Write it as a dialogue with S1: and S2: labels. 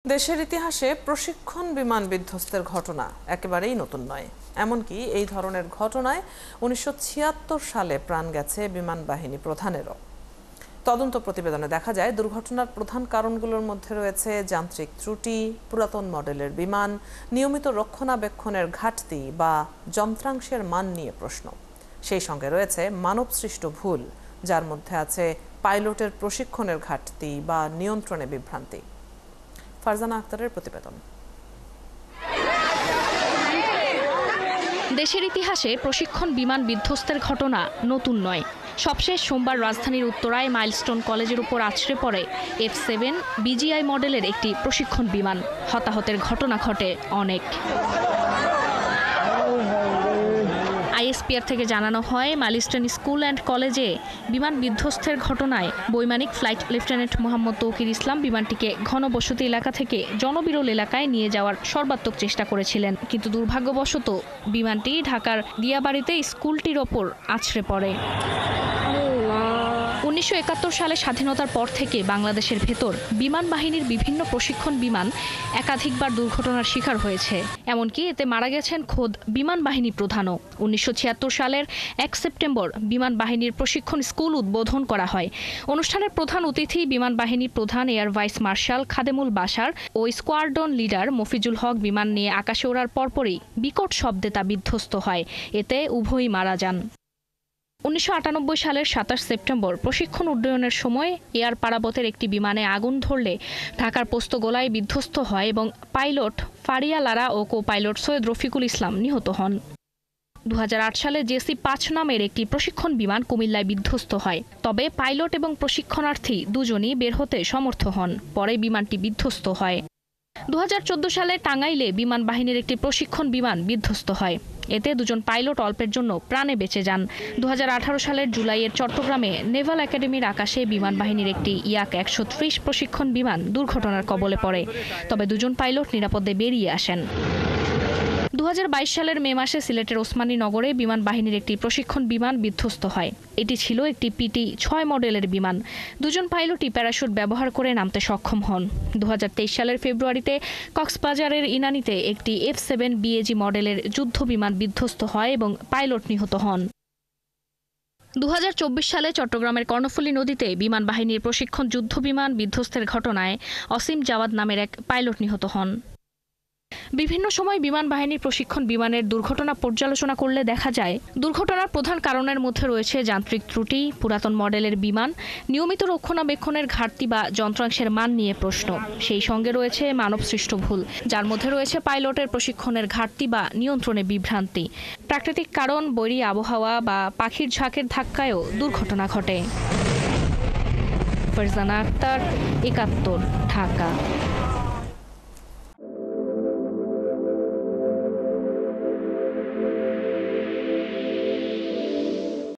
S1: দেশের ইতিহাসে প্রশিক্ষণ বিমান বিধ্বস্তের ঘটনা একেবারেই নতুন নয়। এমনকি এই ধরনের ঘটনায় ১৯৭৬ সালে প্রাণ গেছে বিমান বাহিনী প্রধানেরও। তদন্ত প্রতিবেদনে দেখা যায়, দুর্ঘটনার প্রধান কারণগুলোর মধ্যে রয়েছে যান্ত্রিক ত্রুটি, পুরাতন মডেলের বিমান, নিয়মিত রক্ষণাবেক্ষণের ঘাটতি বা যন্ত্রাংশের মান নিয়ে প্রশ্ন। সেই সঙ্গে রয়েছে মানবসৃষ্ট ভুল, যার মধ্যে আছে পাইলটের প্রশিক্ষণের ঘাটতি বা নিয়ন্ত্রণে বিভ্রান্তি। ফারজানা আক্তারের প্রতিবেদন।
S2: দেশের ইতিহাসে প্রশিক্ষণ বিমান বিধ্বস্তের ঘটনা নতুন নয়। সবশেষ সোমবার রাজধানীর উত্তরায় মাইলস্টোন কলেজের উপর আছড়ে পড়ে F7 BGI মডেলের একটি প্রশিক্ষণ বিমান। হতাহতের ঘটনা ঘটে অনেক। ISPR থেকে জানানো হয়, মাইলস্টোন স্কুল অ্যান্ড কলেজে বিমান বিধ্বস্তের ঘটনায় বৈমানিক ফ্লাইট লেফটেন্যান্ট মোহাম্মদ তৌকির ইসলাম বিমানটিকে ঘনবসতি এলাকা থেকে জনবিরল এলাকায় নিয়ে যাওয়ার সর্বাত্মক চেষ্টা করেছিলেন, কিন্তু দুর্ভাগ্যবশত বিমানটি ঢাকার দিয়াবাড়িতে স্কুলটির ওপর আছড়ে পড়ে। ১৯৭১ সালে স্বাধীনতার পর থেকে বাংলাদেশের ভেতর বিমান বাহিনীর বিভিন্ন প্রশিক্ষণ বিমান একাধিকবার দুর্ঘটনার শিকার হয়েছে। এমনকি এতে মারা গেছেন খোদ বিমান বাহিনী প্রধানও। ১৯৭৬ সালের ১ সেপ্টেম্বর বিমান বাহিনীর প্রশিক্ষণ স্কুল উদ্বোধন করা হয়। অনুষ্ঠানের প্রধান অতিথি বিমান বাহিনীর প্রধান air vice marshal Khademul Bashar ও স্কোয়াড্রন লিডার মফিজুল হক বিমান নিয়ে আকাশে ওড়ার পরপরই বিকট শব্দে তা বিধ্বস্ত হয়। এতে উভয়ই মারা যান। ১৯৯৮ সালের ২৭ সেপ্টেম্বর প্রশিক্ষণ উড্ডয়নের সময় এয়ার পারাবতের একটি বিমানে আগুন ধরলে ঢাকার পোস্তগোলায় বিধ্বস্ত হয় এবং পাইলট ফারিয়া লারা ও কো পাইলট সৈয়দ রফিকুল ইসলাম নিহত হন। ২০০৮ সালে JC-৫ নামের একটি প্রশিক্ষণ বিমান কুমিল্লায় বিধ্বস্ত হয়। তবে পাইলট এবং প্রশিক্ষণার্থী দুজনই বের হতে সমর্থ হন। পরে বিমানটি বিধ্বস্ত হয়। ২০১৪ সালে টাঙ্গাইলে বিমান বাহিনীর একটি প্রশিক্ষণ বিমান বিধ্বস্ত হয়। এতে দুজন পাইলট অল্পের জন্য প্রাণে বেঁচে যান। ২০১৮ সালের জুলাইয়ের চট্টগ্রামে নেভাল একাডেমির আকাশে বিমান বাহিনীর একটি ইয়াক-১৩০ প্রশিক্ষণ বিমান দুর্ঘটনার কবলে পড়ে। তবে দুজন পাইলট নিরাপদে বেরিয়ে আসেন। ২০২২ সালের মে মাসে সিলেটের ওসমানী নগরে বিমান বাহিনীর একটি প্রশিক্ষণ বিমান বিধ্বস্ত হয়। এটি ছিল একটি PT-৬ মডেলের বিমান। দুজন পাইলটই প্যারাশুট ব্যবহার করে নামতে সক্ষম হন। ২০২৩ সালের ফেব্রুয়ারিতে কক্সবাজারের ইনানীতে একটি F7 BAG মডেলের যুদ্ধ বিমান বিধ্বস্ত হয় এবং পাইলট নিহত হন। ২০২৪ সালে চট্টগ্রামের কর্ণফুলী নদীতে বিমান বাহিনীর প্রশিক্ষণ যুদ্ধ বিমান বিধ্বস্তের ঘটনায় অসীম জাওয়াদ নামের এক পাইলট নিহত হন। বিভিন্ন সময় বিমান বাহিনীর প্রশিক্ষণ বিমানের দুর্ঘটনা পর্যালোচনা করলে দেখা যায়, দুর্ঘটনার প্রধান কারণের মধ্যে রয়েছে যান্ত্রিক ত্রুটি, পুরাতন মডেলের বিমান, নিয়মিত রক্ষণাবেক্ষণের ঘাটতি বা যন্ত্রাংশের মান নিয়ে প্রশ্ন। সেই সঙ্গে রয়েছে মানবসৃষ্ট ভুল, যার মধ্যে রয়েছে পাইলটের প্রশিক্ষণের ঘাটতি বা নিয়ন্ত্রণে বিভ্রান্তি। প্রাকৃতিক কারণ, বৈরী আবহাওয়া বা পাখির ঝাঁকের ধাক্কায়ও দুর্ঘটনা ঘটে। ফারজানা আক্তার, ৭১, ঢাকা।